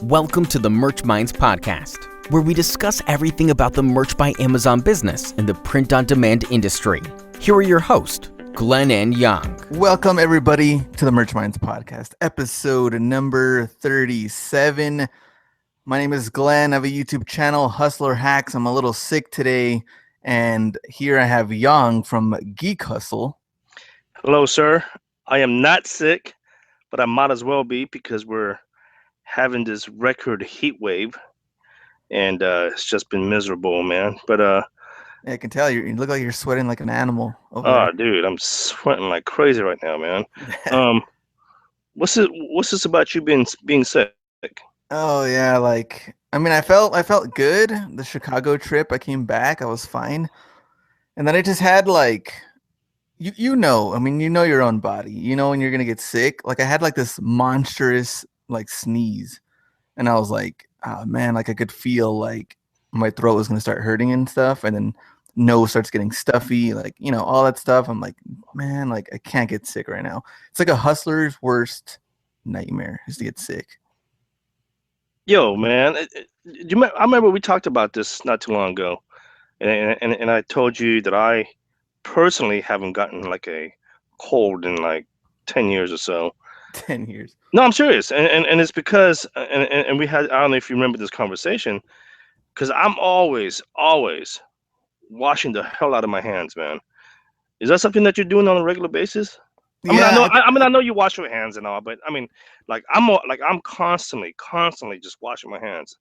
Welcome to the Merch Minds podcast, where we discuss everything about the Merch by Amazon business and the print-on-demand industry. Here are your hosts, Glen and Yong. Welcome, everybody, to the Merch Minds podcast, episode number 37. My name is Glen. I have a YouTube channel, Hustler Hacks. I'm a little sick today, and here I have Yong from Geek Hustle. Hello, sir. I am not sick, but I might as well be because we're having this record heat wave, and it's just been miserable, man. But I can tell you look like you're sweating like an animal. Dude, I'm sweating like crazy right now, man. What's this about you being sick? Oh yeah, I felt good. The Chicago trip, I came back, I was fine, and then I just had you know your own body. You know when you're gonna get sick. Like I had this monstrous sneeze, and I was like, oh man, I could feel my throat was gonna start hurting and stuff, and then nose starts getting stuffy, all that stuff. I'm like, man, I can't get sick right now. It's like a hustler's worst nightmare is to get sick. Yo, man, I remember we talked about this not too long ago, and I told you that I personally haven't gotten a cold in 10 years or so. 10 years. No, I'm serious, and it's because and we had, I don't know if you remember this conversation, because I'm always washing the hell out of my hands, man. Is that something that you're doing on a regular basis? I know you wash your hands and all, but I'm constantly just washing my hands.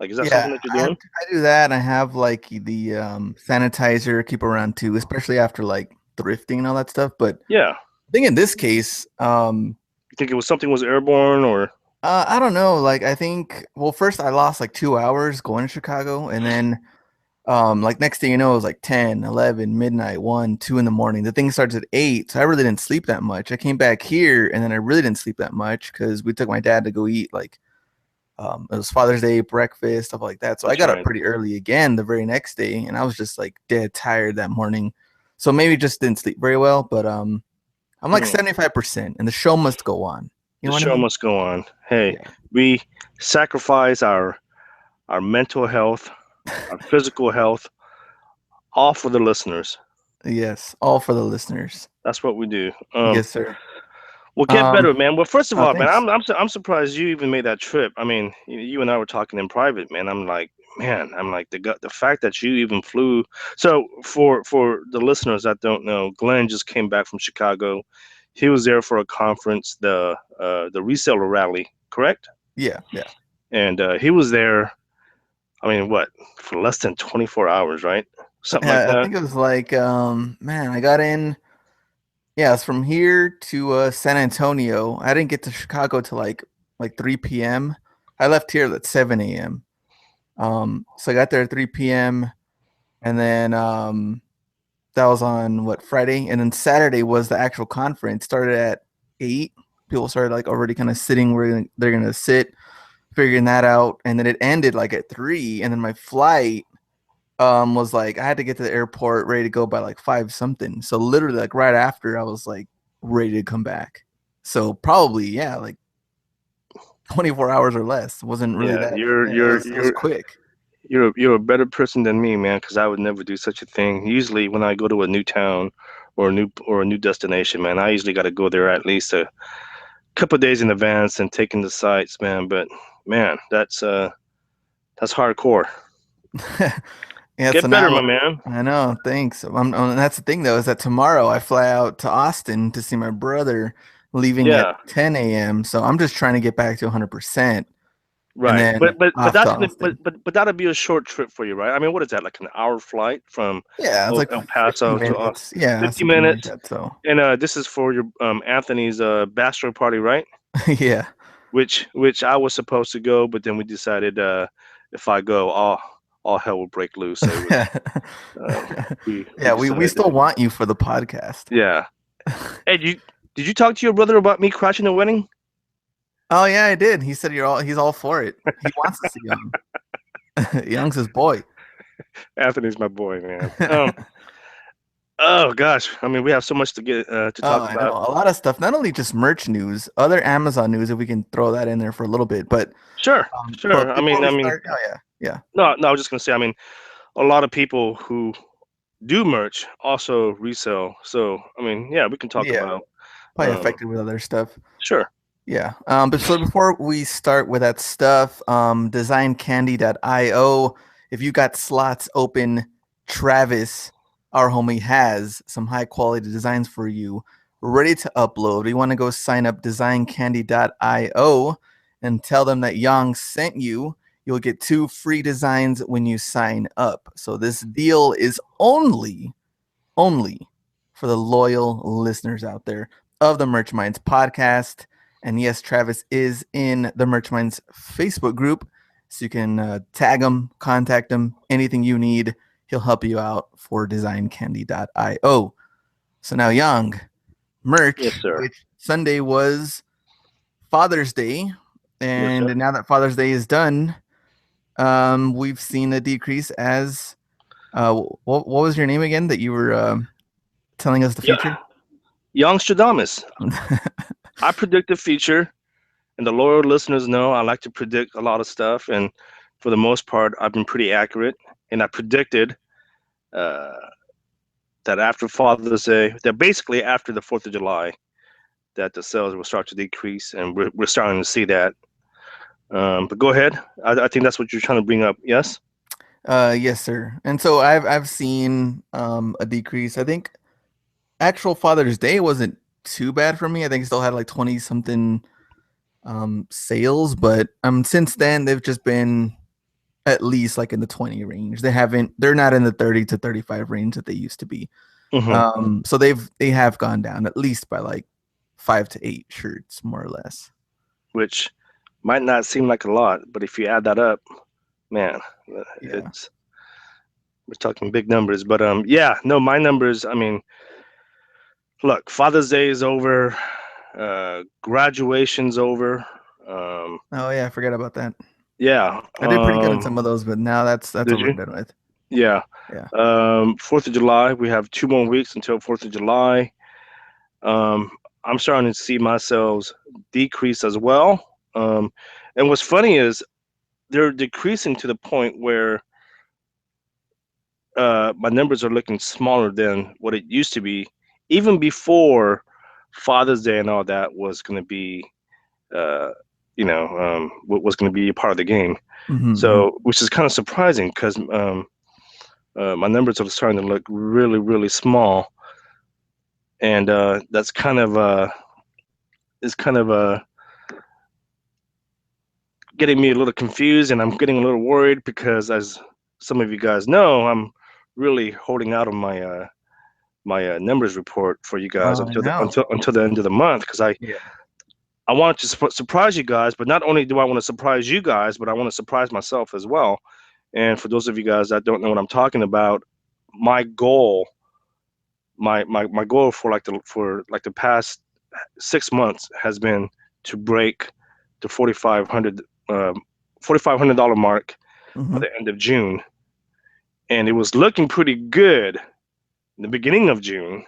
Is that something that you're doing? I do that. I have the sanitizer, keep around too, especially after thrifting and all that stuff. But yeah, I think in this case, you think it was airborne or? I don't know. I think, well, first I lost 2 hours going to Chicago, and then next thing you know, it was 10, 11, midnight, 1, 2 in the morning. The thing starts at 8, so I really didn't sleep that much. I came back here, and then I really didn't sleep that much because we took my dad to go eat it was Father's Day breakfast, stuff like that. So I got up pretty early again the very next day, and I was just dead tired that morning. So maybe just didn't sleep very well, but I'm 75%, and the show must go on. The show must go on. Hey, yeah. We sacrifice our mental health, our physical health, all for the listeners. Yes, all for the listeners. That's what we do. Yes, sir. Well, get better, man. Well, first of all, thanks. man, I'm surprised you even made that trip. I mean, you and I were talking in private, man. I'm like, the fact that you even flew. So for the listeners that don't know, Glen just came back from Chicago. He was there for a conference, the reseller rally, correct? Yeah. And he was there. I mean, what, for less than 24 hours, right? Something like that. I think it was I got in. Yeah, it's from here to San Antonio. I didn't get to Chicago till like 3 p.m. I left here at 7 a.m. So I got there at 3 p.m. and then that was on Friday, and then Saturday was the actual conference. Started at 8. People started already kind of sitting where they're gonna sit, figuring that out, and then it ended at 3. And then my flight was I had to get to the airport ready to go by 5 something. So literally right after I was ready to come back. So probably 24 hours or less. It wasn't really that. It was quick. You're a better person than me, man, because I would never do such a thing. Usually when I go to a new town or a new destination, man, I usually got to go there at least a couple of days in advance and taking the sights, man. But man, that's hardcore. Yeah, get better, my man. I know, thanks. And that's the thing, though, is that tomorrow I fly out to Austin to see my brother, leaving at 10 a.m. So I'm just trying to get back to 100%. Right, but that'll be a short trip for you, right? I mean, what is that, an hour flight from it's El Paso to Austin? Yeah, 50 minutes. And this is for your Anthony's bachelor party, right? Yeah. Which I was supposed to go, but then we decided if I go, all hell will break loose. So we still want you for the podcast. Yeah. Hey, did you talk to your brother about me crashing the wedding? Oh yeah, I did. He said he's all for it. He wants to see Young. Young's his boy. Anthony's my boy, man. Oh gosh, I mean, we have so much to get to Oh, talk I know about. a lot of stuff. Not only just merch news, other Amazon news. If we can throw that in there for a little bit, but Sure, but sure. before we start, oh yeah, yeah, No, no. I was just gonna say. I mean, a lot of people who do merch also resell. So, I mean, yeah, we can talk yeah, about. probably Um, affected with other stuff. sure. Yeah. But so before we start with that stuff, designcandy.io, if you got slots open, Travis, our homie, has some high quality designs for you ready to upload. You want to go sign up designcandy.io and tell them that Yong sent you. You'll get 2 free designs when you sign up. So this deal is only for the loyal listeners out there of the Merch Minds podcast. And yes, Travis is in the Merch Minds Facebook group. So you can tag him, contact him, anything you need. He'll help you out for designcandy.io. So now, Young, Yes, merch, sir. which Sunday was Father's Day. Yes, sir. And now that Father's Day is done, we've seen a decrease as what was your name again that you were telling us the Yeah. future? Youngstradamus. I predict the future, and the loyal listeners know I like to predict a lot of stuff, and for the most part, I've been pretty accurate. And I predicted uh, that after Father's Day, that basically after the 4th of July, that the sales will start to decrease, and we're starting to see that. But go ahead. I think that's what you're trying to bring up. Yes. Yes, sir. And so I've seen a decrease. I think actual Father's Day wasn't too bad for me. I think I still had like 20 something sales, but since then they've just been at least like in the 20 range. They're not in the 30 to 35 range that they used to be. So they have gone down at least by like 5 to 8 shirts more or less. Which might not seem like a lot, but if you add that up, man, Yeah. it's we're talking big numbers. But yeah, no, my numbers. I mean, look, Father's Day is over, graduation's over. Oh yeah, I forgot about that. Yeah. I did pretty good on some of those, but now that's Did over you? and done with. Yeah. Yeah. 4th of July. We have 2 more weeks until 4th of July. Um, I'm starting to see my sales decrease as well. And what's funny is they're decreasing to the point where my numbers are looking smaller than what it used to be, even before Father's Day and all that was going to be, uh, what was going to be a part of the game. So, which is kind of surprising because my numbers are starting to look really, really small, and that's kind of is kind of getting me a little confused, and I'm getting a little worried because, as some of you guys know, I'm really holding out on my numbers report for you guys I know. until the end of the month because Yeah. I want to surprise you guys, but not only do I want to surprise you guys, but I want to surprise myself as well. And for those of you guys that don't know what I'm talking about, my goal, my goal for the past 6 months has been to break the $4,500 mark by the end of June, and it was looking pretty good in the beginning of June.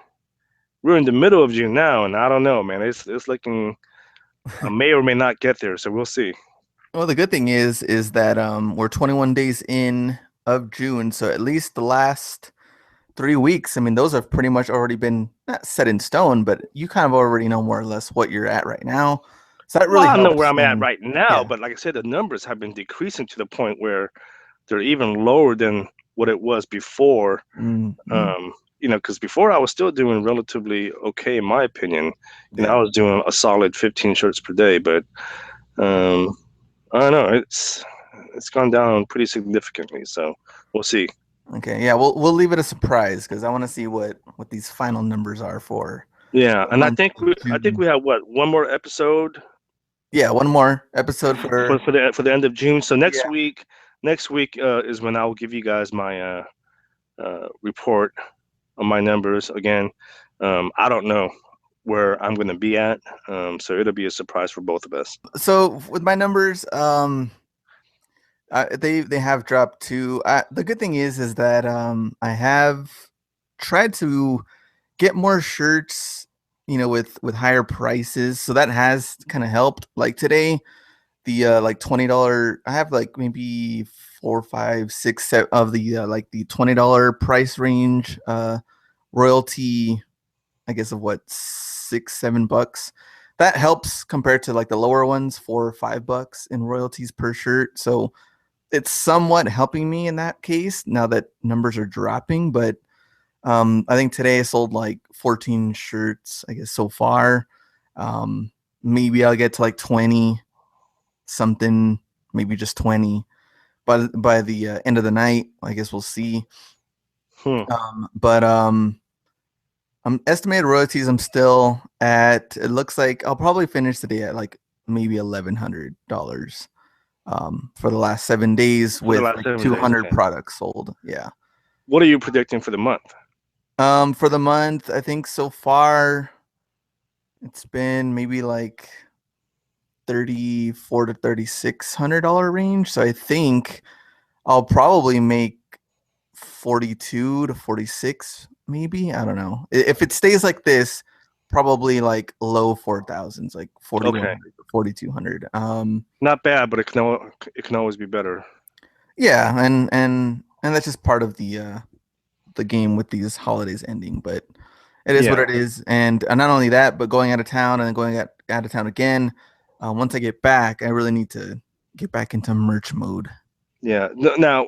We're in the middle of June now, and I don't know, man. It's looking I may or may not get there, so we'll see. Well, the good thing is that we're 21 days in of June, so at least the last 3 weeks, I mean, those have pretty much already been not set in stone, but you kind of already know more or less what you're at right now. So that Well, really I don't know where helps. I'm at And right now, yeah. but like I said, the numbers have been decreasing to the point where they're even lower than what it was before. Mm-hmm. Because before I was still doing relatively okay, in my opinion. I Yeah. was doing a solid 15 shirts per day, but I don't know. It's gone down pretty significantly, so we'll see. Okay. Yeah. We'll leave it a surprise because I want to see what these final numbers are for Yeah, the and I month think of we June. have one more episode Yeah. One more episode for. for the end of June. So Yeah. next week is when I will give you guys my report on my numbers again. I don't know where I'm going to be at, so it'll be a surprise for both of us. So with my numbers, they have dropped to. The good thing is that I have tried to get more shirts, with higher prices. So that has kind of helped. Like today, the like $20, I have like maybe 4, 5, 6, 7 of the like the $20 price range royalty, I guess, of what, $6, $7. That helps compared to like the lower ones, $4 or $5 in royalties per shirt. So it's somewhat helping me in that case now that numbers are dropping. But I think today I sold like 14 shirts, I guess, so far. Maybe I'll get to like 20 something, maybe just 20 by the end of the night. I guess we'll see. But estimated royalties, I'm still at, it looks like I'll probably finish the day at like maybe $1,100 for the last 7 days with like 200 okay. products sold. Yeah. What are you predicting for the month? For the month, I think so far it's been maybe like $3,400 to $3,600 range. So I think I'll probably make 42 to 46, maybe. I don't know. If it stays like this, probably like low 4,000s, like 4,100 to 4,200. Not bad, but it can always be better. Yeah, and that's just part of the game with these holidays ending, but it is what it is. And not only that, but going out of town and then going out of town again. Once I get back, I really need to get back into merch mode. Yeah. Now,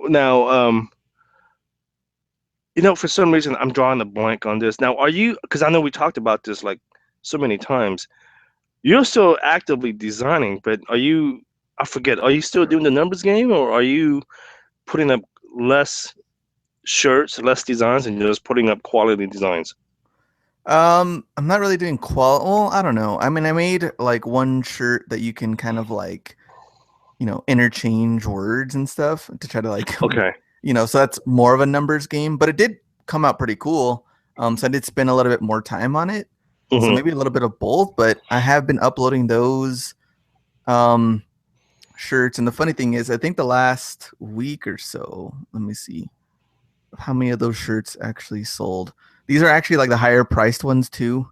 for some reason, I'm drawing a blank on this. Now, are you? Because I know we talked about this like so many times. You're still actively designing, but are you? I forget. Are you still doing the numbers game, or are you putting up less shirts, less designs, and just putting up quality designs? I'm not really doing well, I don't know. I mean, I made like one shirt that you can kind of like, interchange words and stuff to try to like, Okay. So that's more of a numbers game, but it did come out pretty cool. So I did spend a little bit more time on it. Mm-hmm. So maybe a little bit of both, but I have been uploading those shirts. And the funny thing is, I think the last week or so, let me see how many of those shirts actually sold. These are actually like the higher priced ones too.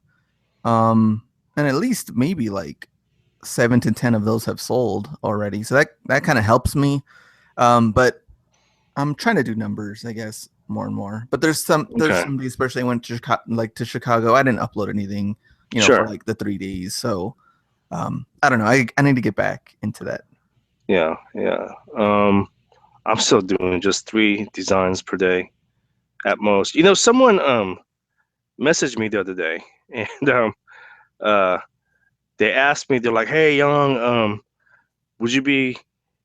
And at least maybe like 7 to 10 of those have sold already. So that kind of helps me. But I'm trying to do numbers, I guess, more and more. But there's some, especially when to Chicago, I didn't upload anything, for like the 3 days. So I don't know. I need to get back into that. Yeah. I'm still doing just 3 designs per day at most. Someone messaged me the other day, and they asked me, they're like, "Hey, Yong, would you be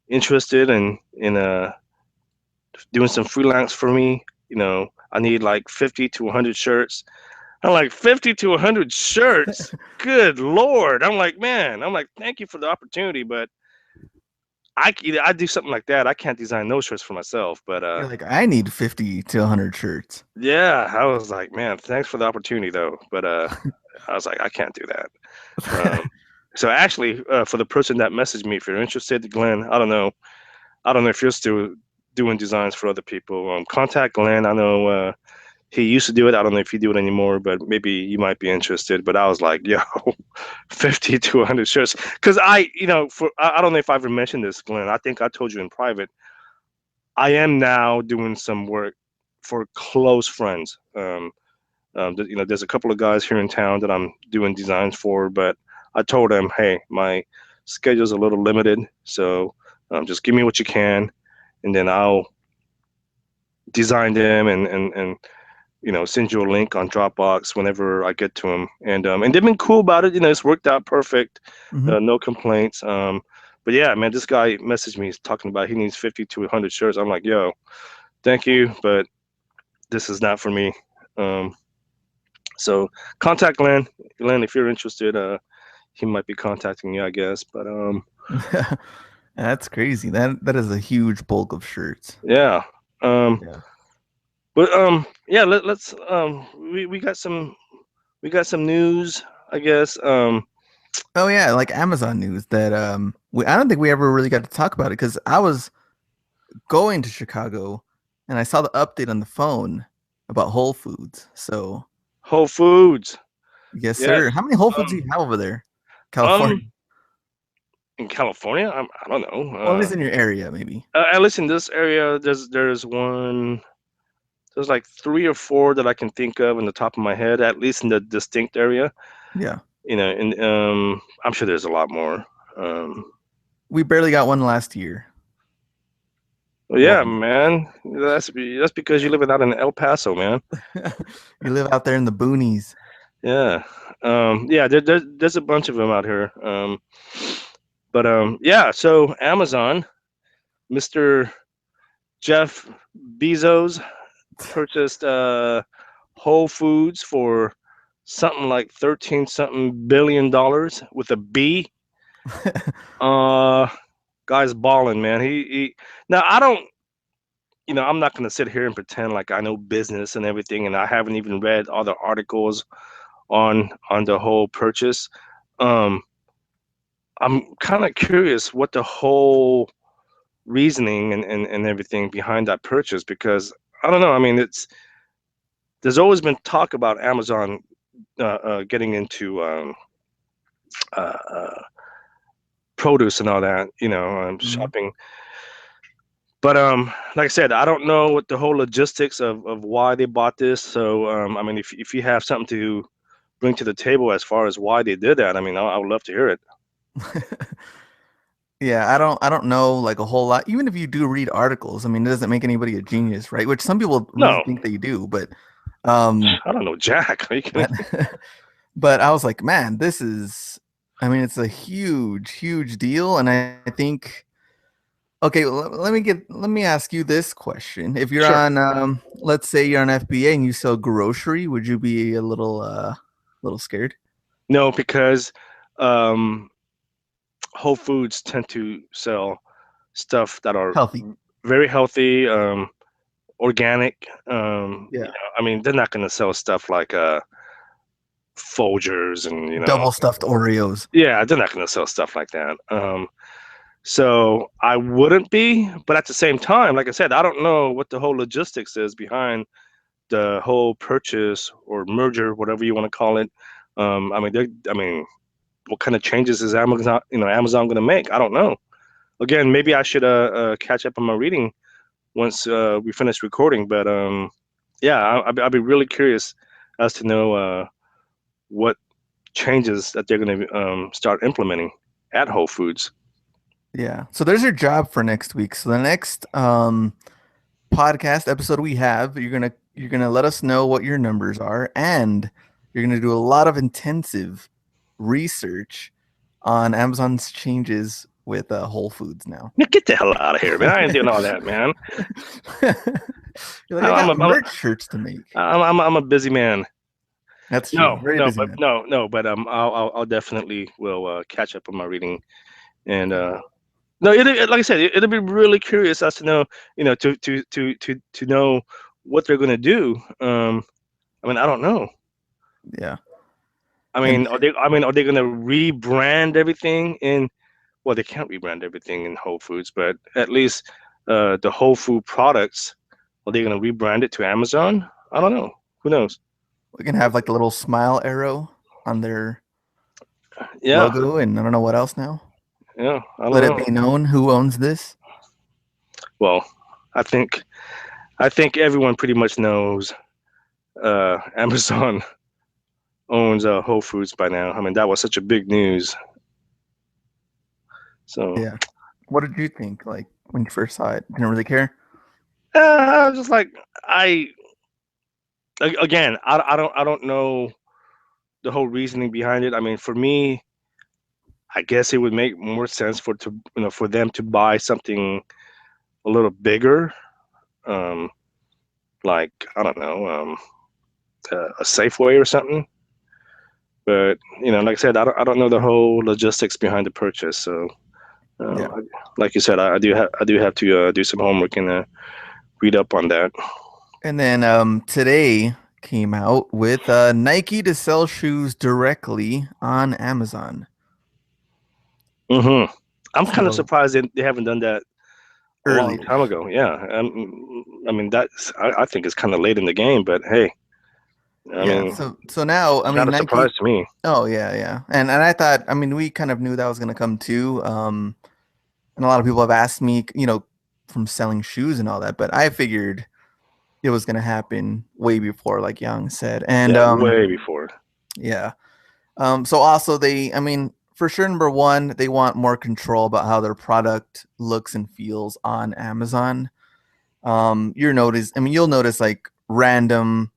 interested in doing some freelance for me? I need like 50 to 100 shirts." I'm like, 50 to 100 shirts? Good Lord. I'm like, thank you for the opportunity, but I do something like that. I can't design those shirts for myself, but You're like, I need 50 to 100 shirts. Yeah, I was like, man, thanks for the opportunity though, but I was like, I can't do that. So actually, for the person that messaged me, if you're interested, Glen, I don't know if you're still doing designs for other people. Contact Glen. I know he used to do it. I don't know if he do it anymore, but maybe you might be interested. But I was like, yo, 50 to 100 shirts, because I don't know if I ever mentioned this, Glen. I think I told you in private. I am now doing some work for close friends. There's a couple of guys here in town that I'm doing designs for, but I told them, hey, my schedule's a little limited, so just give me what you can, and then I'll design them and send you a link on Dropbox whenever I get to them. And they've been cool about it. It's worked out perfect. Mm-hmm. No complaints. But yeah, man, this guy messaged me talking about he needs 50 to 100 shirts. I'm like, yo, thank you, but this is not for me. So contact Glen. Glen, if you're interested, he might be contacting you, I guess. But that's crazy. That is a huge bulk of shirts. Yeah. Yeah. But yeah, let's we got some news, I guess. Oh yeah, like Amazon news that I don't think we ever really got to talk about it because I was going to Chicago and I saw the update on the phone about Whole Foods. So Whole Foods. yes, Yeah. sir. How many Whole Foods do you have over there, California? In California, I don't know. Well, at least in your area, maybe. At least in this area, there's one. There's like 3 or 4 that I can think of in the top of my head, at least in the distinct area. Yeah. And I'm sure there's a lot more. We barely got one last year. Well, yeah, man. That's because you live out in El Paso, man. You live out there in the boonies. Yeah. Yeah. There's a bunch of them out here. But yeah. So Amazon, Mr. Jeff Bezos purchased Whole Foods for something like 13 something billion dollars with a B. Guy's balling, man. He now I don't, I'm not gonna sit here and pretend like I know business and everything, and I haven't even read all the articles on the whole purchase. I'm kind of curious what the whole reasoning and everything behind that purchase, because I don't know. I mean, there's always been talk about Amazon getting into produce and all that, shopping. But like I said, I don't know what the whole logistics of why they bought this. So I mean, if you have something to bring to the table as far as why they did that, I mean, I would love to hear it. Yeah, I don't know like a whole lot. Even if you do read articles, I mean, it doesn't make anybody a genius, right? Which some people really think they do, but I don't know, Jack. Are you kidding? But I was like, man, I mean, it's a huge deal, and I think. Okay, well, let me ask you this question. If you're on, let's say you're on FBA and you sell grocery, would you be a little scared? No, because Whole Foods tend to sell stuff that are healthy, very healthy, organic. Yeah. I mean, they're not going to sell stuff like Folgers and double stuffed Oreos. Yeah, they're not going to sell stuff like that. So I wouldn't be, but at the same time, like I said, I don't know what the whole logistics is behind the whole purchase or merger, whatever you want to call it. I mean, what kind of changes is Amazon going to make? I don't know. Again, maybe I should catch up on my reading once we finish recording. But yeah, I'd be really curious as to know what changes that they're going to start implementing at Whole Foods. Yeah. So there's your job for next week. So the next podcast episode we have, you're gonna let us know what your numbers are, and you're gonna do a lot of intensive research on Amazon's changes with Whole Foods now. Get the hell out of here, man! I ain't doing all that, man. You're like, I got merch shirts to make. I'm a busy man. That's true. But I'll definitely will catch up on my reading, and no, like I said, it'll be really curious as to know, to know what they're gonna do. I mean, I don't know. Yeah. I mean, are they gonna rebrand everything in? Well, they can't rebrand everything in Whole Foods, but at least the Whole Food products, are they gonna rebrand it to Amazon? I don't know. Who knows? We can have like the little smile arrow on their logo, and I don't know what else now. Yeah, Let it be known who owns this. Well, I think everyone pretty much knows Amazon owns Whole Foods by now. I mean, that was such a big news. So yeah, what did you think? Like when you first saw it, didn't really care. I was just like, I don't know the whole reasoning behind it. I mean, for me, I guess it would make more sense for them to buy something a little bigger, like I don't know, a Safeway or something. But like I said, I don't know the whole logistics behind the purchase. So, like you said, I do have to do some homework and read up on that. And then today came out with Nike to sell shoes directly on Amazon. I'm kind of surprised they haven't done that a long earlier. time ago. Yeah, I mean I think it's kind of late in the game, but hey, I Yeah. mean, So now, I it's mean, not a Nike. surprise to me. Oh yeah. And I thought, I mean, we kind of knew that was gonna come too. And a lot of people have asked me, from selling shoes and all that, but I figured it was gonna happen way before, like Young said. And Yeah, way before. yeah. So also I mean, for sure, number one, they want more control about how their product looks and feels on Amazon. You'll notice like random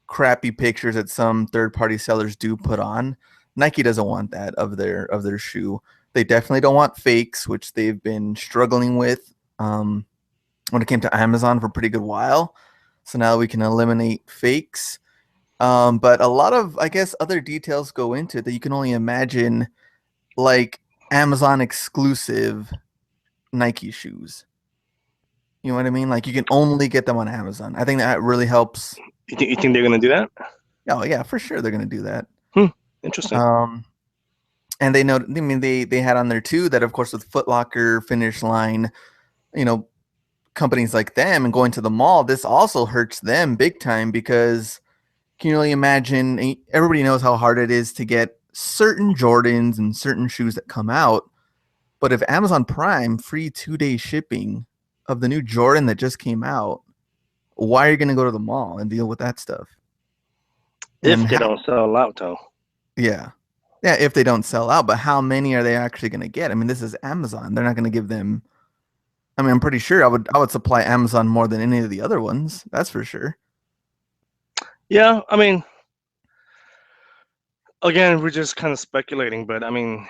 crappy pictures that some third-party sellers do put on. Nike doesn't want that of their shoe. They definitely don't want fakes, which they've been struggling with when it came to Amazon for a pretty good while. So now we can eliminate fakes. But a lot of, I guess, other details go into it that you can only imagine, like Amazon exclusive Nike shoes. You know what I mean? Like you can only get them on Amazon. I think that really helps. You think they're gonna do that? Oh yeah, for sure they're gonna do that. Interesting. And they know. I mean, they had on there too that of course with Foot Locker, Finish Line, you know, companies like them and going to the mall, this also hurts them big time because can you really imagine? Everybody knows how hard it is to get certain Jordans and certain shoes that come out. But if Amazon Prime free 2-day shipping of the new Jordan that just came out, why are you going to go to the mall and deal with that stuff? If they don't sell out, though. Yeah. Yeah, if they don't sell out. But how many are they actually going to get? I mean, this is Amazon. They're not going to give them. I mean, I'm pretty sure I would supply Amazon more than any of the other ones. That's for sure. Yeah, I mean, again, we're just kind of speculating, but I mean,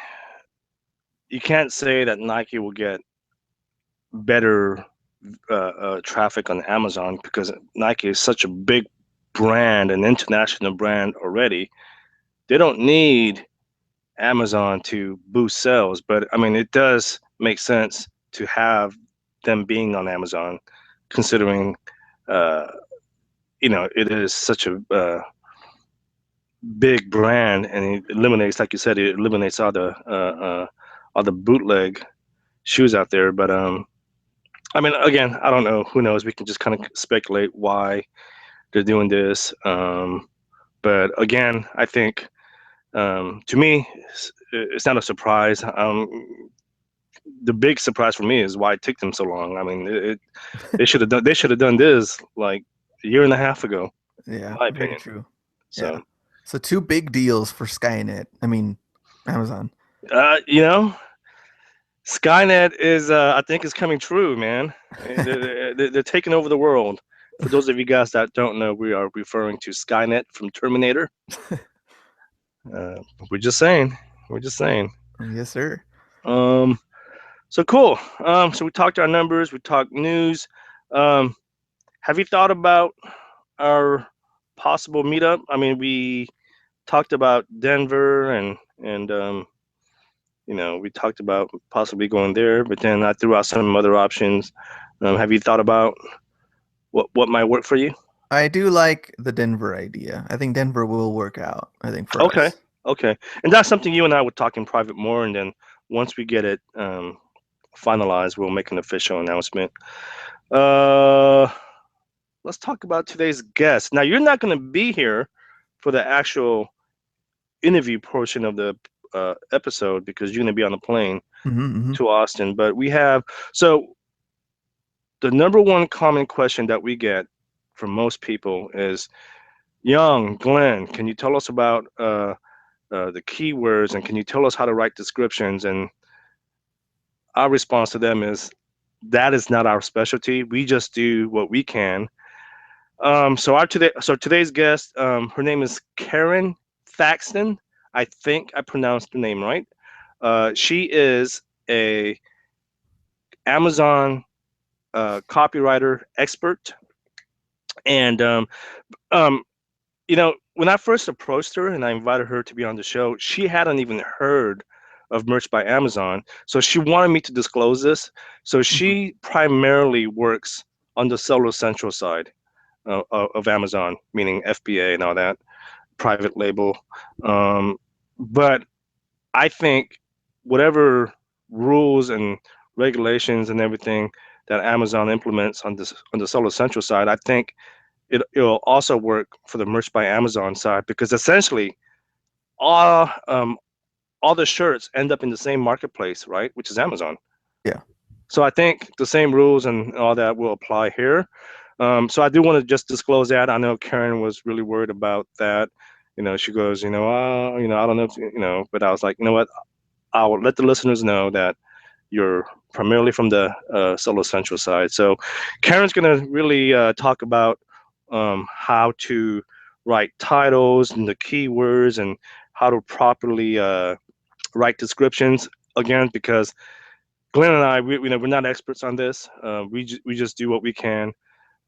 you can't say that Nike will get better traffic on Amazon because Nike is such a big brand, an international brand already. They don't need Amazon to boost sales, but I mean, it does make sense to have them being on Amazon, considering, it is such a big brand, and it eliminates, like you said, it eliminates all the bootleg shoes out there. But I mean, again, I don't know. Who knows? We can just kind of speculate why they're doing this. But again, I think to me, it's not a surprise. The big surprise for me is why it took them so long. I mean, they should have done this like a year and a half ago. Yeah, In my very opinion. true. So, Yeah. So 2 big deals for Skynet. I mean, Amazon. Skynet is, I think, is coming true, man. They're taking over the world. For those of you guys that don't know, we are referring to Skynet from Terminator. We're just saying. We're just saying. Yes, sir. So cool. So we talked our numbers. We talked news. Have you thought about our possible meetup? I mean, we talked about Denver and we talked about possibly going there, but then I threw out some other options. Have you thought about what might work for you? I do like the Denver idea. I think Denver will work out, I think, for Okay, us. okay. And that's something you and I would talk in private more, and then once we get it finalized, we'll make an official announcement. Let's talk about today's guest. Now, you're not going to be here for the actual interview portion of the episode because you're going to be on the plane to Austin. But we have, so the number one common question that we get from most people is, Yong, Glen, can you tell us about the keywords and can you tell us how to write descriptions? And our response to them is, that is not our specialty. We just do what we can. So today's guest, her name is Karon Thackston. I think I pronounced the name right. She is a Amazon copywriter expert, and when I first approached her and I invited her to be on the show, she hadn't even heard of Merch by Amazon, so she wanted me to disclose this. So she primarily works on the Seller Central side of Amazon, meaning FBA and all that, private label. But I think whatever rules and regulations and everything that Amazon implements on the Seller Central side, I think it'll also work for the Merch by Amazon side, because essentially all all the shirts end up in the same marketplace, right? Which is Amazon. Yeah. So I think the same rules and all that will apply here. So I do want to just disclose that. I know Karen was really worried about that. She goes, I don't know if, but I was like, you know what? I will let the listeners know that you're primarily from the Solo Central side. So Karen's going to really talk about how to write titles and the keywords and how to properly write descriptions. Again, because Glenn and I, we're not experts on this. We just do what we can.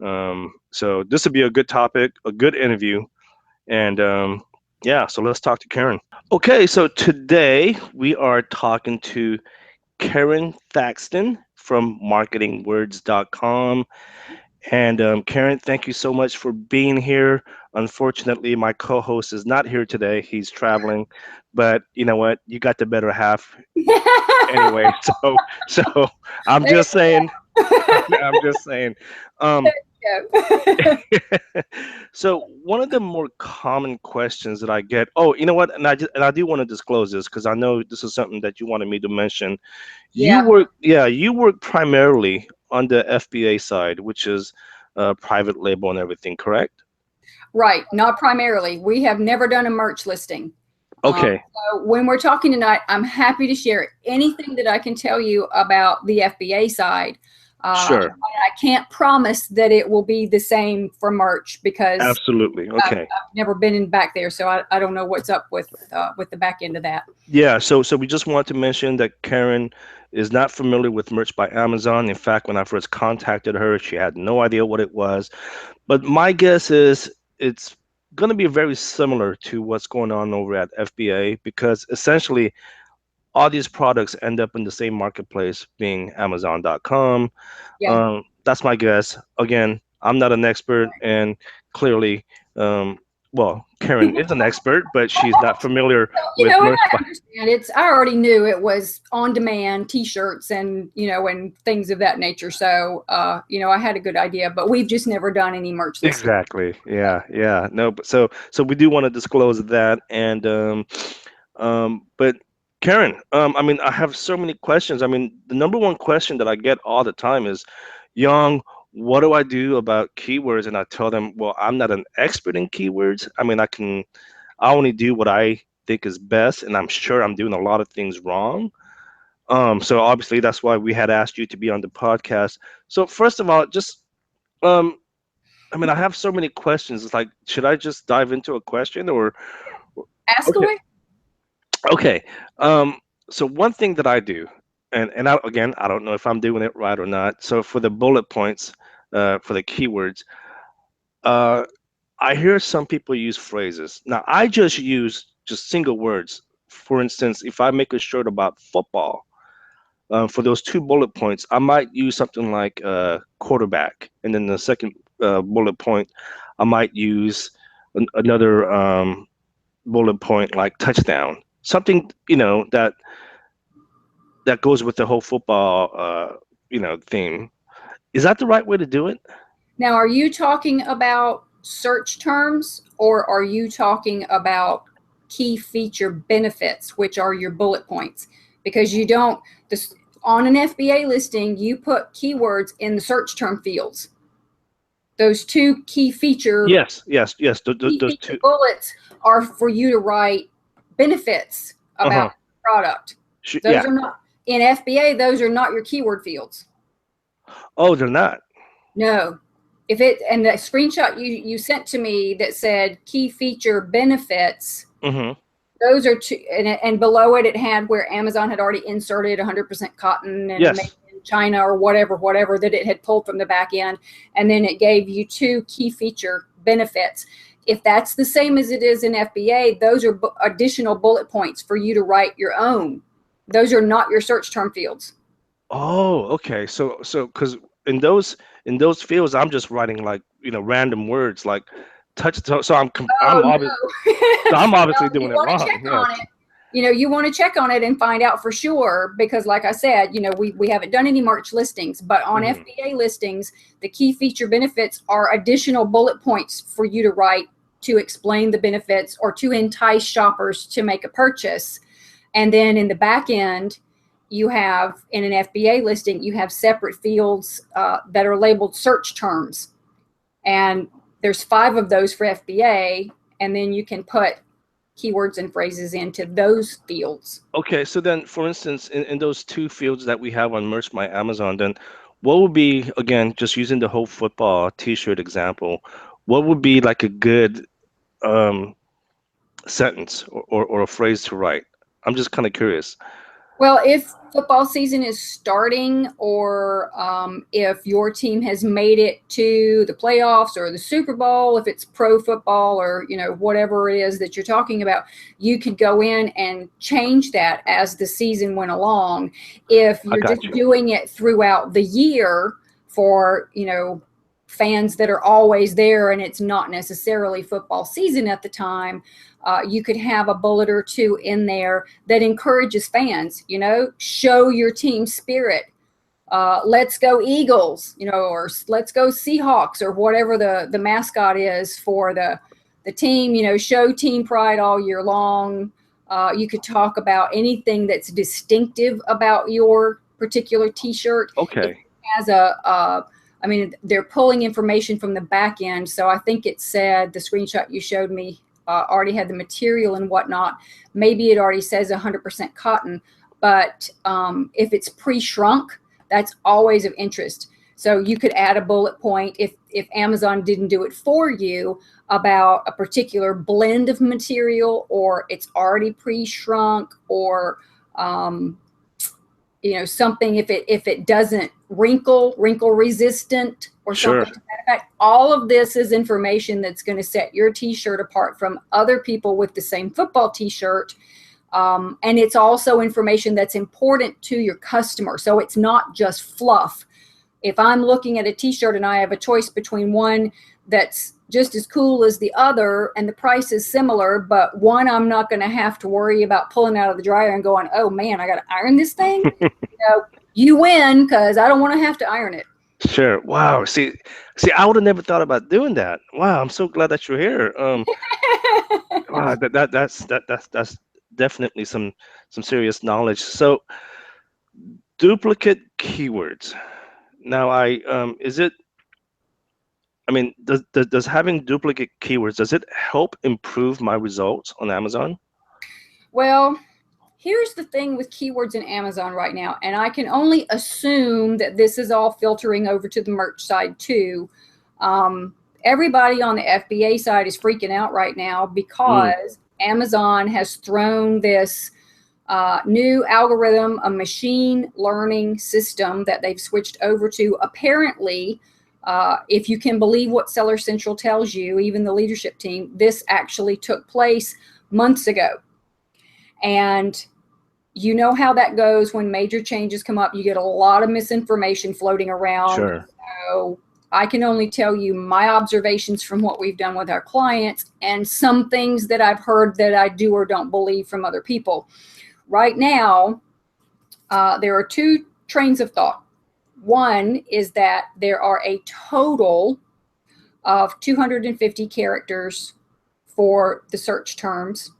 So this would be a good topic, a good interview. And yeah, so let's talk to Karen. Okay, so today we are talking to Karon Thackston from marketingwords.com. And Karen, thank you so much for being here. Unfortunately, my co-host is not here today. He's traveling, but you know what? You got the better half anyway. So I'm just saying. I'm just saying. Um, so one of the more common questions that I get. Oh, you know what? And I do want to disclose this because I know this is something that you wanted me to mention. Yeah. You work primarily on the FBA side, which is private label and everything, correct? Right. Not primarily. We have never done a merch listing. Okay. So when we're talking tonight, I'm happy to share anything that I can tell you about the FBA side. Sure. I can't promise that it will be the same for merch because Absolutely. Okay. I've never been back there, so I don't know what's up with the back end of that. Yeah. So we just want to mention that Karen is not familiar with Merch by Amazon. In fact, when I first contacted her, she had no idea what it was. But my guess is it's going to be very similar to what's going on over at FBA, because essentially all these products end up in the same marketplace, being Amazon.com. Yeah. That's my guess. Again, I'm not an expert, and clearly, well, Karen is an expert, but she's not familiar with Merch I by. understand. I already knew it was on-demand T-shirts and and things of that nature. So I had a good idea, but we've just never done any merch listing. Exactly. Yeah. No, but so we do want to disclose that, and but Karen, I mean, I have so many questions. I mean, the number one question that I get all the time is, Yong, what do I do about keywords? And I tell them, well, I'm not an expert in keywords. I mean, I only do what I think is best, and I'm sure I'm doing a lot of things wrong. So obviously that's why we had asked you to be on the podcast. So first of all, just I mean, I have so many questions. It's like, should I just dive into a question or? Ask away. Okay. So one thing that I do, and again, I don't know if I'm doing it right or not. So for the bullet points, for the keywords, I hear some people use phrases. Now I just use just single words. For instance, if I make a shirt about football, for those two bullet points, I might use something like quarterback, and then the second bullet point, I might use another bullet point like touchdown. Something that goes with the whole football theme. Is that the right way to do it? Now, are you talking about search terms, or are you talking about key feature benefits, which are your bullet points? Because you don't on an FBA listing, you put keywords in the search term fields. Those two key feature Yes. Those two bullets are for you to write benefits about the product. Those are not in FBA. Those are not your keyword fields. Oh, they're not. No. And the screenshot you sent to me that said key feature benefits, those are two, and below it had where Amazon had already inserted 100% cotton and made in China or whatever that it had pulled from the back end, and then it gave you two key feature benefits. If that's the same as it is in FBA, those are additional bullet points for you to write your own. Those are not your search term fields. Oh, okay. So because in those fields, I'm just writing like random words like touch. So I'm obviously doing it wrong. Check on it. you want to check on it and find out for sure, because like I said, we haven't done any March listings, but on FBA listings, the key feature benefits are additional bullet points for you to write to explain the benefits or to entice shoppers to make a purchase. And then in the back end, you have, in an FBA listing, you have separate fields that are labeled search terms. And there's 5 of those for FBA, and then you can put keywords and phrases into those fields. Okay, so then, for instance, in those 2 fields that we have on Merch My Amazon, then what would be, again, just using the whole football T-shirt example, what would be like a good sentence or a phrase to write? I'm just kind of curious. Well, if football season is starting, or if your team has made it to the playoffs or the Super Bowl, if it's pro football or, whatever it is that you're talking about, you could go in and change that as the season went along. If you're just doing it throughout the year for, fans that are always there and it's not necessarily football season at the time, you could have a bullet or 2 in there that encourages fans, show your team spirit. Let's go Eagles, or let's go Seahawks, or whatever the mascot is for the team, show team pride all year long. You could talk about anything that's distinctive about your particular T-shirt. Okay. As they're pulling information from the back end. So I think it said, the screenshot you showed me already had the material and whatnot. Maybe it already says 100% cotton, but if it's pre-shrunk, that's always of interest. So you could add a bullet point if Amazon didn't do it for you about a particular blend of material, or it's already pre-shrunk, or something, if it doesn't wrinkle resistant or something to that effect. All of this is information that's going to set your T-shirt apart from other people with the same football T-shirt. And it's also information that's important to your customer. So it's not just fluff. If I'm looking at a T-shirt and I have a choice between one that's just as cool as the other and the price is similar, but one I'm not going to have to worry about pulling out of the dryer and going, oh man, I got to iron this thing. You win, because I don't want to have to iron it. Sure. Wow. See, I would have never thought about doing that. Wow. I'm so glad that you're here. Wow. That's definitely some serious knowledge. So, duplicate keywords. Now, does having duplicate keywords, does it help improve my results on Amazon? Well, here's the thing with keywords in Amazon right now, and I can only assume that this is all filtering over to the merch side too. Everybody on the FBA side is freaking out right now because Amazon has thrown this new algorithm, a machine learning system that they've switched over to. Apparently, if you can believe what Seller Central tells you, even the leadership team, this actually took place months ago. And you know how that goes when major changes come up. You get a lot of misinformation floating around. Sure. So I can only tell you my observations from what we've done with our clients and some things that I've heard that I do or don't believe from other people. Right now, there are 2 trains of thought. One is that there are a total of 250 characters for the search terms,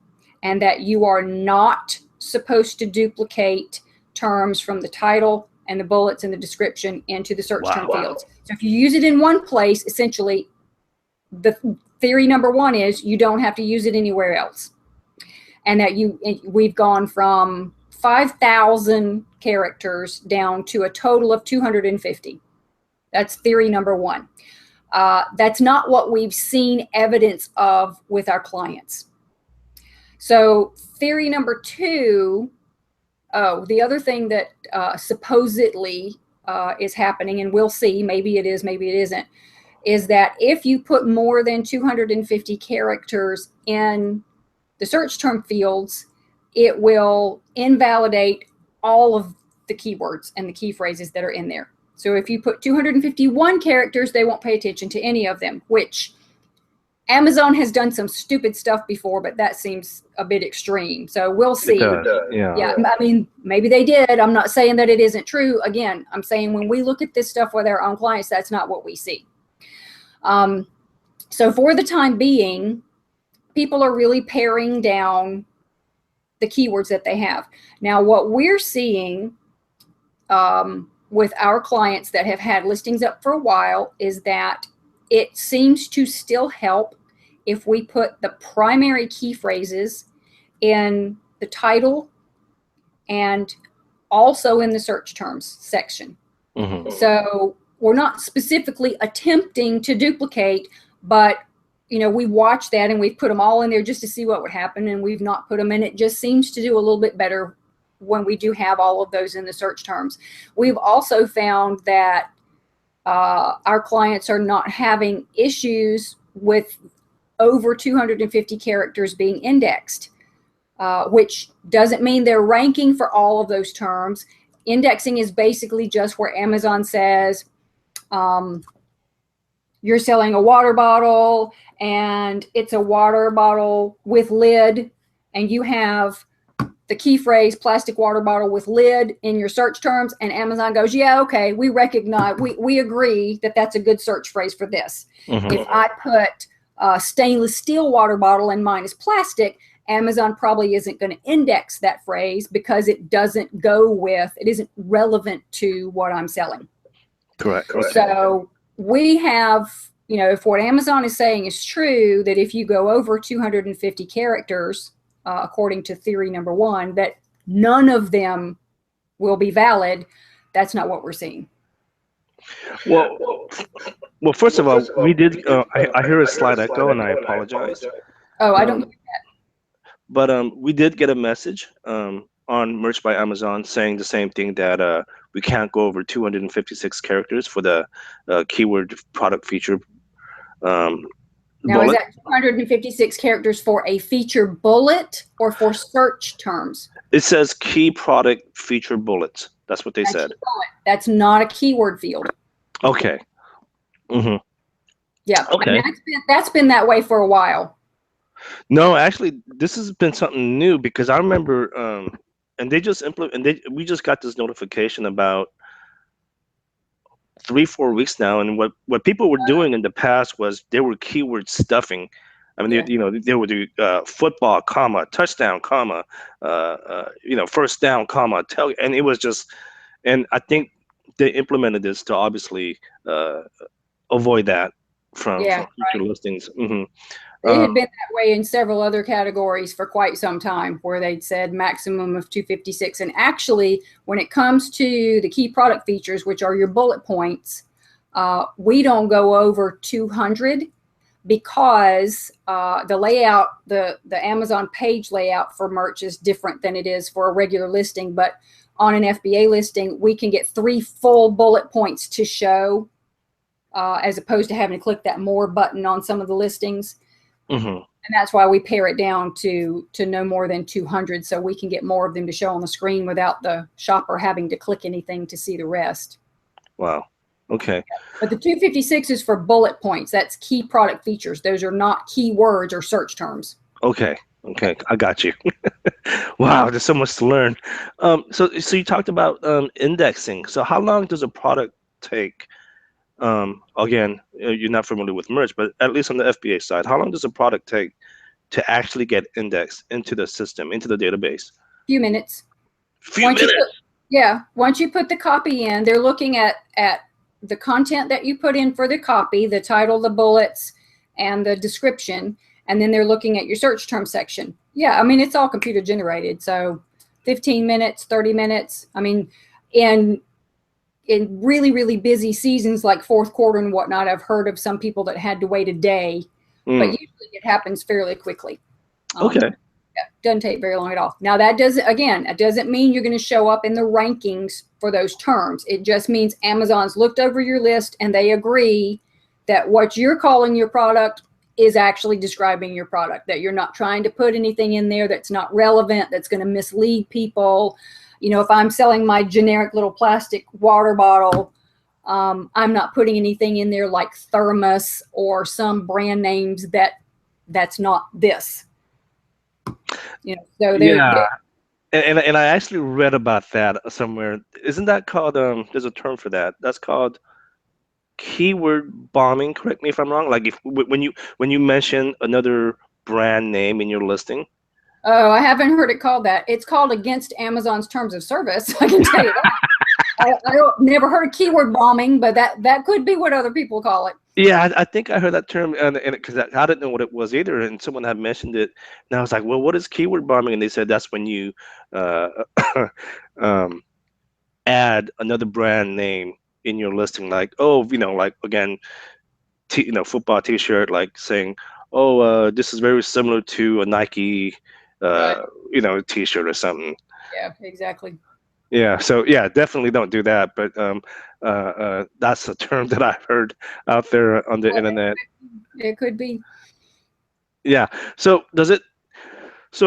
and that you are not supposed to duplicate terms from the title and the bullets and the description into the search term fields. So if you use it in one place, essentially, the theory number 1 is you don't have to use it anywhere else. And that we've gone from 5,000 characters down to a total of 250. That's theory number 1. That's not what we've seen evidence of with our clients. So theory number 2, the other thing that supposedly is happening, and we'll see, maybe it is, maybe it isn't, is that if you put more than 250 characters in the search term fields, it will invalidate all of the keywords and the key phrases that are in there. So if you put 251 characters, they won't pay attention to any of them, which Amazon has done some stupid stuff before, but that seems a bit extreme. So we'll see. Yeah. I mean, maybe they did. I'm not saying that it isn't true. Again, I'm saying when we look at this stuff with our own clients, that's not what we see. So for the time being, people are really paring down the keywords that they have. Now, what we're seeing with our clients that have had listings up for a while is that it seems to still help if we put the primary key phrases in the title and also in the search terms section. Mm-hmm. So we're not specifically attempting to duplicate, but we watch that and we've put them all in there just to see what would happen, and we've not put them in. It just seems to do a little bit better when we do have all of those in the search terms. We've also found that our clients are not having issues with over 250 characters being indexed, which doesn't mean they're ranking for all of those terms. Indexing is basically just where Amazon says you're selling a water bottle and it's a water bottle with lid, and you have the key phrase plastic water bottle with lid in your search terms, and Amazon goes, yeah, okay, we recognize, we agree that that's a good search phrase for this. Mm-hmm. If I put stainless steel water bottle and mine is plastic, Amazon probably isn't going to index that phrase because it doesn't go with, it isn't relevant to what I'm selling. Correct. So we have, if what Amazon is saying is true, that if you go over 250 characters, according to theory number one, that none of them will be valid, that's not what we're seeing. Well, first of all, we did, I hear a slight echo and I apologize. Oh, I don't hear that. But we did get a message on Merch by Amazon saying the same thing, that we can't go over 256 characters for the keyword product feature. Now, bullet. Is that 256 characters for a feature bullet or for search terms? It says key product feature bullets. That's what they said. That's not a keyword field. Okay. Mm-hmm. Yeah. Okay. That's been that way for a while. No, actually, this has been something new, because I remember, and they just we just got this notification about 3-4 weeks now, and what people were doing in the past was they were keyword stuffing. I mean, they would do football, comma, touchdown, comma, first down, comma, and it was just, and I think they implemented this to obviously avoid that from future listings. Mm-hmm. It had been that way in several other categories for quite some time, where they'd said maximum of 256. And actually, when it comes to the key product features, which are your bullet points, we don't go over 200 because the layout, the Amazon page layout for merch is different than it is for a regular listing. But on an FBA listing, we can get 3 full bullet points to show, as opposed to having to click that more button on some of the listings. Mm-hmm. And that's why we pare it down to no more than 200, so we can get more of them to show on the screen without the shopper having to click anything to see the rest. Wow. Okay. But the 256 is for bullet points. That's key product features. Those are not keywords or search terms. Okay. I got you. Wow, there's so much to learn. So you talked about indexing. So how long does a product take? Again, you're not familiar with merch, but at least on the FBA side, how long does a product take to actually get indexed into the system, into the database? Few minutes. Once you put the copy in, they're looking at the content that you put in for the copy, the title, the bullets, and the description, and then they're looking at your search term section. Yeah, I mean, it's all computer generated, so 15 minutes, 30 minutes. I mean, in really, really busy seasons like fourth quarter and whatnot, I've heard of some people that had to wait a day, but usually it happens fairly quickly. Okay. Doesn't take very long at all. Now, it doesn't mean you're going to show up in the rankings for those terms. It just means Amazon's looked over your list and they agree that what you're calling your product is actually describing your product, that you're not trying to put anything in there that's not relevant, that's going to mislead people. If I'm selling my generic little plastic water bottle, I'm not putting anything in there like thermos or some brand names that's not this. So Yeah. And I actually read about that somewhere. Isn't that called there's a term for that. That's called keyword bombing. Correct me if I'm wrong. Like if when you mention another brand name in your listing. Oh, I haven't heard it called that. It's called against Amazon's terms of service. I can tell you that. I never heard of keyword bombing, but that could be what other people call it. Yeah, I think I heard that term, and because I didn't know what it was either, and someone had mentioned it, and I was like, "Well, what is keyword bombing?" And they said that's when you uh, um, add another brand name in your listing, like, oh, like again, football T-shirt, like saying, oh, this is very similar to a Nike, Right. T-shirt or something. Yeah, exactly. Yeah, so yeah, definitely don't do that. But that's a term that I've heard out there on the internet. It could be. Yeah. So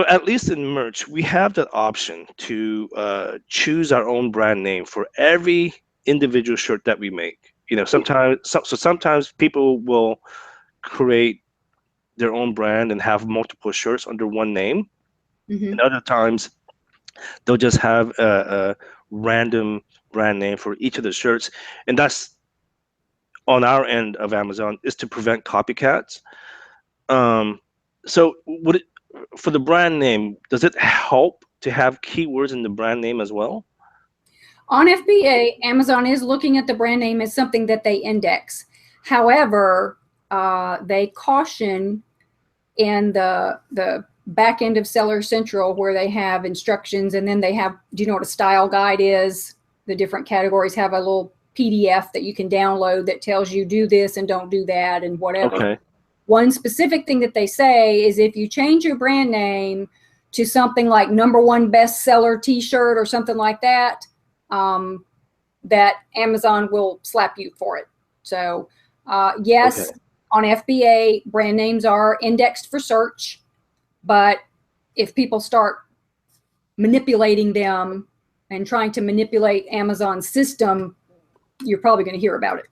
at least in merch, we have that option to choose our own brand name for every individual shirt that we make. Sometimes people will create their own brand and have multiple shirts under one name. Mm-hmm. And other times they'll just have a random brand name for each of the shirts. And that's on our end of Amazon, is to prevent copycats. So for the brand name, does it help to have keywords in the brand name as well? On FBA, Amazon is looking at the brand name as something that they index. However, they caution in the back end of Seller Central, where they have instructions, and then they have, do you know what a style guide is? The different categories have a little PDF that you can download that tells you do this and don't do that and whatever. Okay. One specific thing that they say is if you change your brand name to something like #1 bestseller T-shirt or something like that, that Amazon will slap you for it. So yes, okay. On FBA, brand names are indexed for search, but if people start manipulating them and trying to manipulate Amazon's system, you're probably going to hear about it.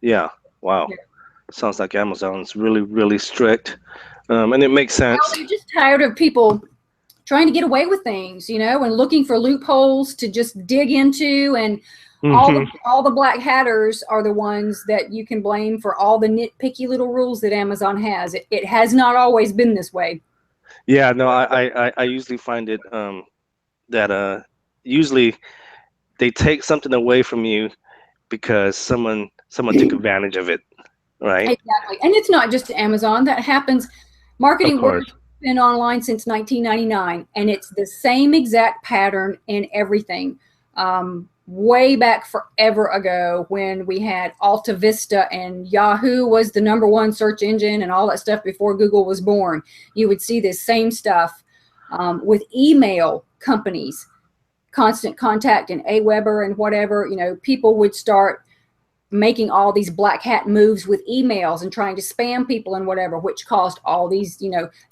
Yeah. Wow. Yeah. Sounds like Amazon's really, really strict. And it makes sense. Well, they're just tired of people trying to get away with things, and looking for loopholes to just dig into. And all the black hatters are the ones that you can blame for all the nitpicky little rules that Amazon has. It has not always been this way. Yeah, no, I usually find it that usually they take something away from you because someone took advantage of it, right? Exactly. And it's not just Amazon. That happens. Marketing work has been online since 1999, and it's the same exact pattern in everything. Way back forever ago, when we had Alta Vista and Yahoo was the #1 search engine and all that stuff before Google was born, you would see this same stuff with email companies, Constant Contact and AWeber and whatever. People would start making all these black hat moves with emails and trying to spam people and whatever, which caused all these,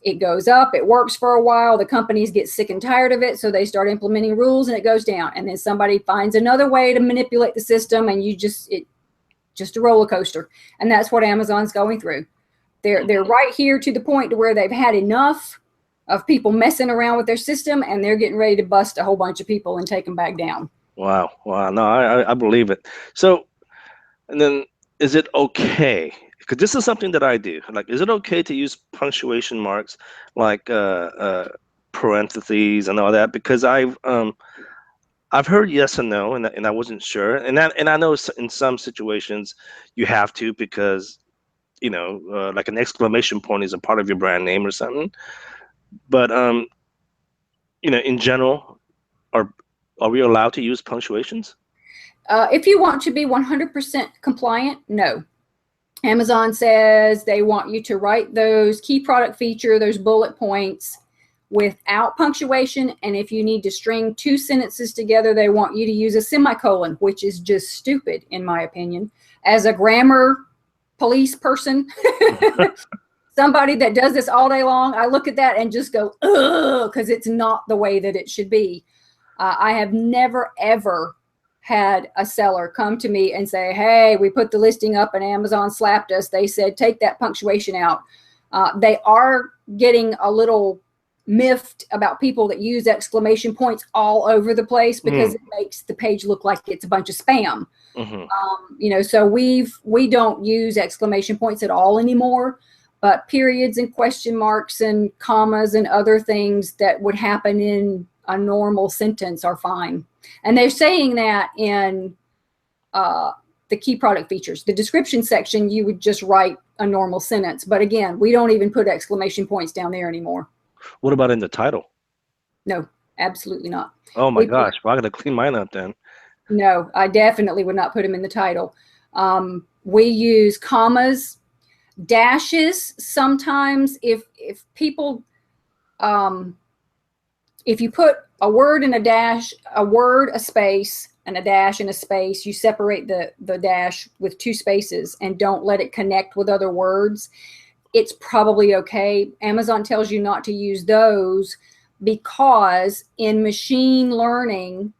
it goes up, it works for a while, the companies get sick and tired of it, so they start implementing rules and it goes down. And then somebody finds another way to manipulate the system, and it's just a roller coaster. And that's what Amazon's going through. They're right here to the point to where they've had enough of people messing around with their system, and they're getting ready to bust a whole bunch of people and take them back down. Wow. No, I believe it. So, and then, is it okay? Because this is something that I do. Like, is it okay to use punctuation marks, like parentheses and all that? Because I've heard yes and no, and I wasn't sure. And I know in some situations you have to, because like an exclamation point is a part of your brand name or something. But in general, are we allowed to use punctuations? If you want to be 100% compliant, no. Amazon says they want you to write those key product feature, those bullet points, without punctuation. And if you need to string 2 sentences together, they want you to use a semicolon, which is just stupid, in my opinion. As a grammar police person, somebody that does this all day long, I look at that and just go, ugh, because it's not the way that it should be. I have never, ever had a seller come to me and say, hey, we put the listing up and Amazon slapped us. They said, take that punctuation out. They are getting a little miffed about people that use exclamation points all over the place because it makes the page look like it's a bunch of spam. So we don't use exclamation points at all anymore, but periods and question marks and commas and other things that would happen in a normal sentence are fine. And they're saying that in the key product features. The description section, you would just write a normal sentence. But again, we don't even put exclamation points down there anymore. What about in the title? No, absolutely not. Oh my gosh, well, I got to clean mine up then. No, I definitely would not put them in the title. We use commas, dashes sometimes. If people, if you put a word in a dash, a word, a space, and a dash and a space, you separate the dash with 2 spaces and don't let it connect with other words, it's probably okay. Amazon tells you not to use those because in machine learning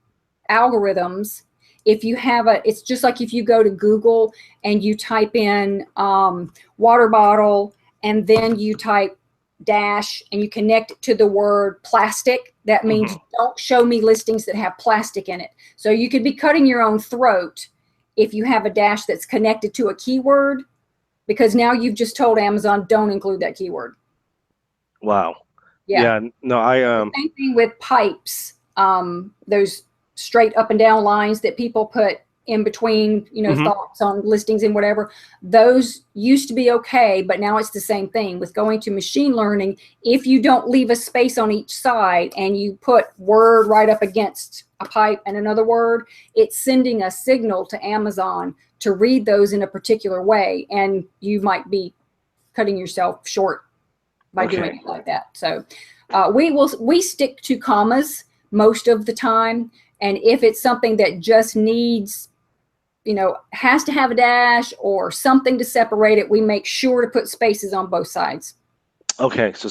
algorithms, if you have it's just like if you go to Google and you type in water bottle and then you type dash and you connect it to the word plastic, that means don't show me listings that have plastic in it. So you could be cutting your own throat if you have a dash that's connected to a keyword, because now you've just told Amazon don't include that keyword. Wow. Yeah. No, same thing with pipes. Those straight up and down lines that people put in between, thoughts on listings and whatever. Those used to be okay, but now it's the same thing. With going to machine learning, if you don't leave a space on each side and you put word right up against a pipe and another word, it's sending a signal to Amazon to read those in a particular way, and you might be cutting yourself short by doing it like that. So we stick to commas most of the time, and if it's something that just needs, has to have a dash or something to separate it, we make sure to put spaces on both sides. Okay, so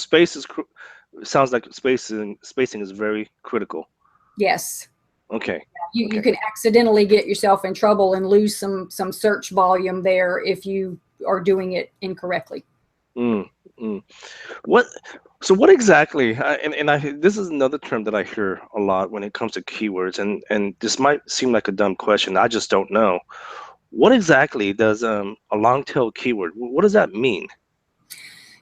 sounds like spacing is very critical. Yes. Okay. You can accidentally get yourself in trouble and lose some search volume there if you are doing it incorrectly. What exactly? This is another term that I hear a lot when it comes to keywords, and this might seem like a dumb question. I just don't know. What exactly does a long tail keyword? What does that mean?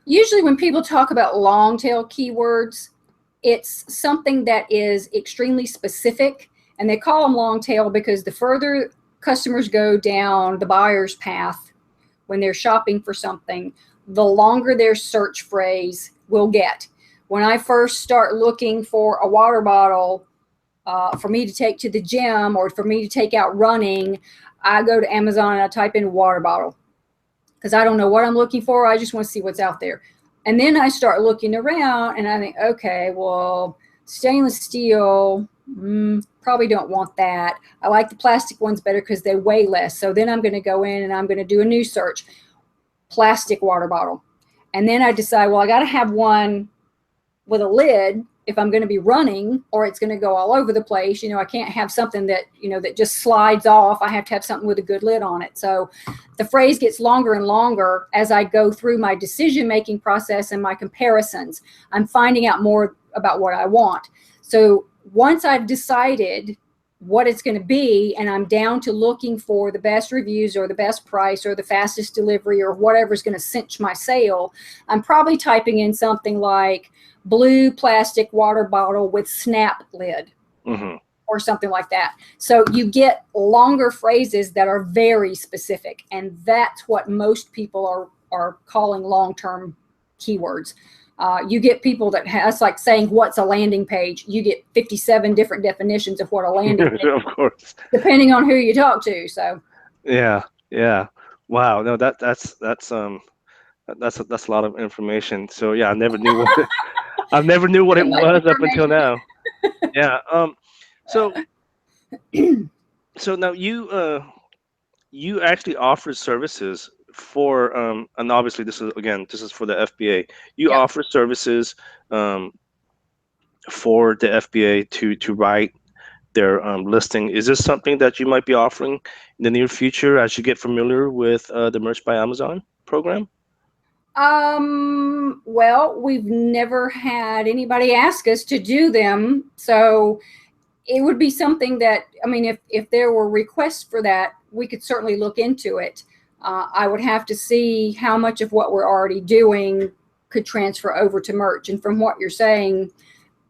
Usually, when people talk about long tail keywords, it's something that is extremely specific. And they call them long tail because the further customers go down the buyer's path when they're shopping for something, the longer their search phrase will get. When I first start looking for a water bottle for me to take to the gym or for me to take out running, I go to Amazon and I type in water bottle because I don't know what I'm looking for. I just want to see what's out there. And then I start looking around and I think, okay, well, stainless steel, probably don't want that. I like the plastic ones better because they weigh less. So then I'm going to go in and I'm going to do a new search, plastic water bottle. And then I decide, well, I got to have one with a lid if I'm going to be running, or it's going to go all over the place. I can't have something that, that just slides off. I have to have something with a good lid on it. So the phrase gets longer and longer as I go through my decision-making process and my comparisons. I'm finding out more about what I want. So once I've decided what it's going to be and I'm down to looking for the best reviews or the best price or the fastest delivery or whatever's going to cinch my sale, I'm probably typing in something like blue plastic water bottle with snap lid or something like that. So you get longer phrases that are very specific, and that's what most people are calling long-term keywords. You get people that it's like saying what's a landing page. You get 57 different definitions of what a landing page is, of course, depending on who you talk to. So yeah. Wow, no, that's a lot of information. So yeah, I never knew what it was up until now. Yeah. So now you actually offer services for and obviously this is for the FBA. You offer services for the FBA to write their listing. Is this something that you might be offering in the near future as you get familiar with the Merch by Amazon program? Well, we've never had anybody ask us to do them, so it would be something that, I mean, if there were requests for that, we could certainly look into it. I would have to see how much of what we're already doing could transfer over to merch. And from what you're saying,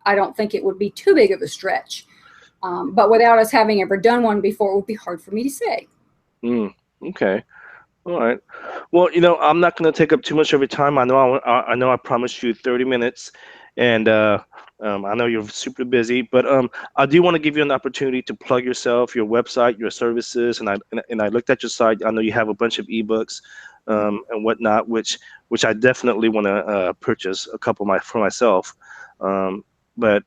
I don't think it would be too big of a stretch. But without us having ever done one before, it would be hard for me to say. Okay. All right. Well, I'm not going to take up too much of your time. I know I promised you 30 minutes, and I know you're super busy, but I do want to give you an opportunity to plug yourself, your website, your services, and I looked at your site. I know you have a bunch of ebooks and whatnot, which I definitely want to purchase a couple for myself. But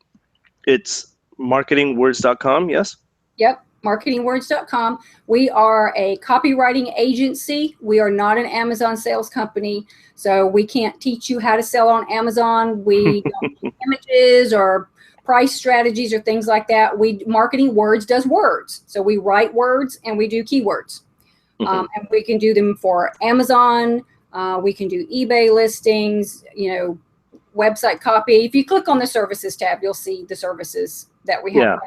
it's marketingwords.com, yes? Yep, marketingwords.com. We are a copywriting agency. We are not an Amazon sales company, so we can't teach you how to sell on Amazon. We don't do images or price strategies or things like that. Marketing Words does words. So we write words and we do keywords. And we can do them for Amazon. We can do eBay listings, website copy. If you click on the services tab, you'll see the services that we have.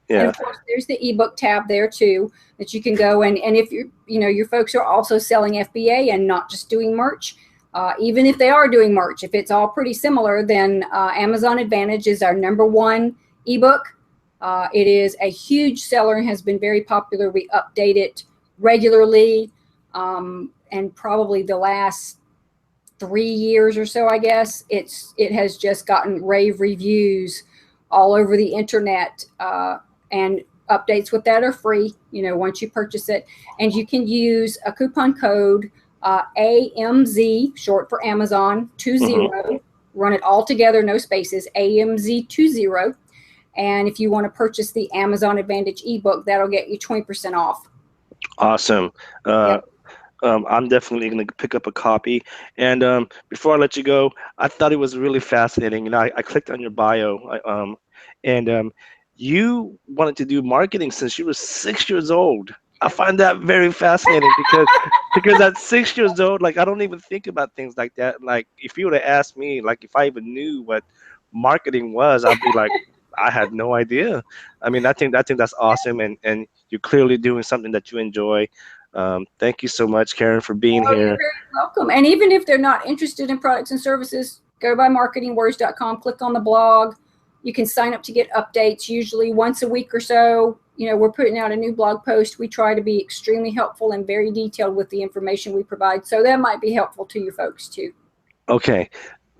Yeah. And of course, there's the ebook tab there too, that you can go and if your folks are also selling FBA and not just doing merch, even if they are doing merch, if it's all pretty similar, then Amazon Advantage is our #1 ebook. It is a huge seller and has been very popular. We update it regularly, and probably the last 3 years or so, I guess, it has just gotten rave reviews all over the internet. And updates with that are free, once you purchase it. And you can use a coupon code AMZ, short for Amazon, 20. Run it all together, no spaces, AMZ20. And if you want to purchase the Amazon Advantage ebook, that'll get you 20% off. Awesome. Yep. I'm definitely going to pick up a copy. And before I let you go, I thought it was really fascinating. I clicked on your bio, and you wanted to do marketing since you were 6 years old. I find that very fascinating because at 6 years old, like, I don't even think about things like that. Like, if you would have asked me, like, if I even knew what marketing was, I'd be like, I had no idea. I mean, I think that's awesome, and you're clearly doing something that you enjoy. Thank you so much, Karon, for being here. You're very welcome. And even if they're not interested in products and services, go by marketingwords.com, click on the blog. You can sign up to get updates usually once a week or so. We're putting out a new blog post. We try to be extremely helpful and very detailed with the information we provide. So that might be helpful to your folks too. Okay.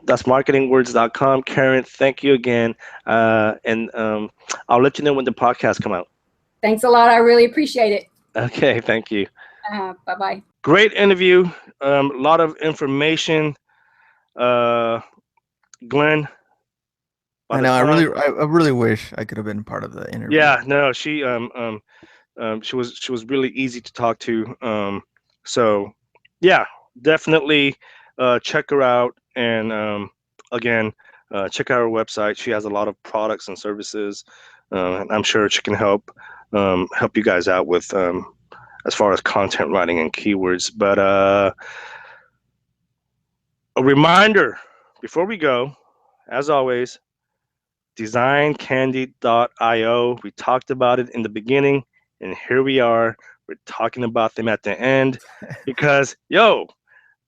That's marketingwords.com. Karon, thank you again. And I'll let you know when the podcast come out. Thanks a lot. I really appreciate it. Okay. Thank you. Bye-bye. Great interview. A lot of information. Glen. I know. I really wish I could have been part of the interview. Yeah. No. She was really easy to talk to. So yeah, definitely check her out. And again, check out her website. She has a lot of products and services. And I'm sure she can help you guys out with as far as content writing and keywords. But a reminder before we go, as always, designcandy.io. We talked about it in the beginning, and here we are. We're talking about them at the end because,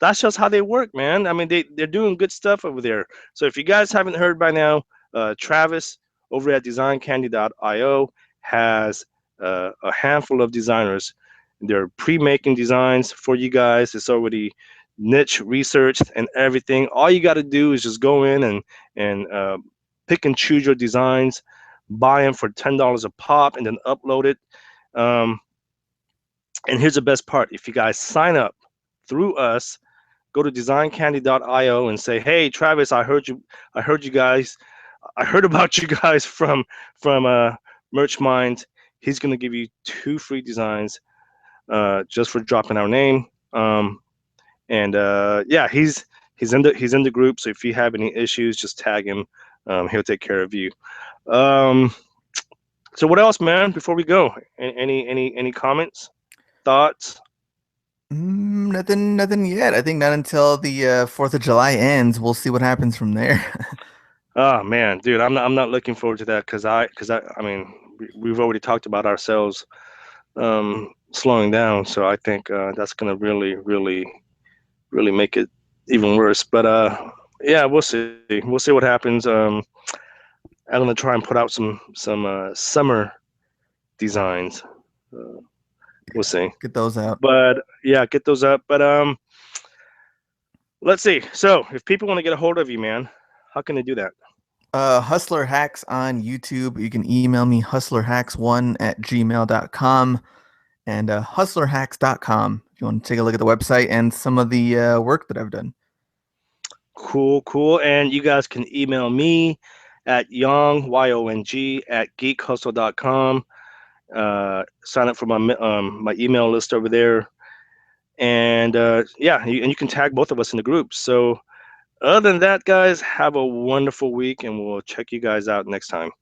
that's just how they work, man. I mean, they're doing good stuff over there. So if you guys haven't heard by now, Travis over at designcandy.io has a handful of designers. They're pre-making designs for you guys. It's already niche researched and everything. All you got to do is just go in and pick and choose your designs, buy them for $10 a pop, and then upload it. And here's the best part. If you guys sign up through us, go to designcandy.io and say, hey, Travis, I heard about you guys from Merch Minds. He's going to give you 2 free designs just for dropping our name. Yeah, he's in the group. So if you have any issues, just tag him. He'll take care of you. So what else, man? Before we go, any comments, thoughts? Nothing yet. I think not until the 4th of July ends. We'll see what happens from there. Oh man, dude, I'm not looking forward to that because I mean we've already talked about ourselves slowing down, so I think that's gonna really make it even worse. But yeah, we'll see. We'll see what happens. I'm gonna try and put out some summer designs. We'll see. Get those out. But yeah, get those up. But let's see. So if people want to get a hold of you, man, how can they do that? Hustler Hacks on YouTube. You can email me hustlerhacks1@gmail.com and hustlerhacks.com if you want to take a look at the website and some of the work that I've done. Cool. And you guys can email me at Yong, YONG, at geekhustle.com. Sign up for my email list over there. And yeah, you can tag both of us in the group. So other than that, guys, have a wonderful week, and we'll check you guys out next time.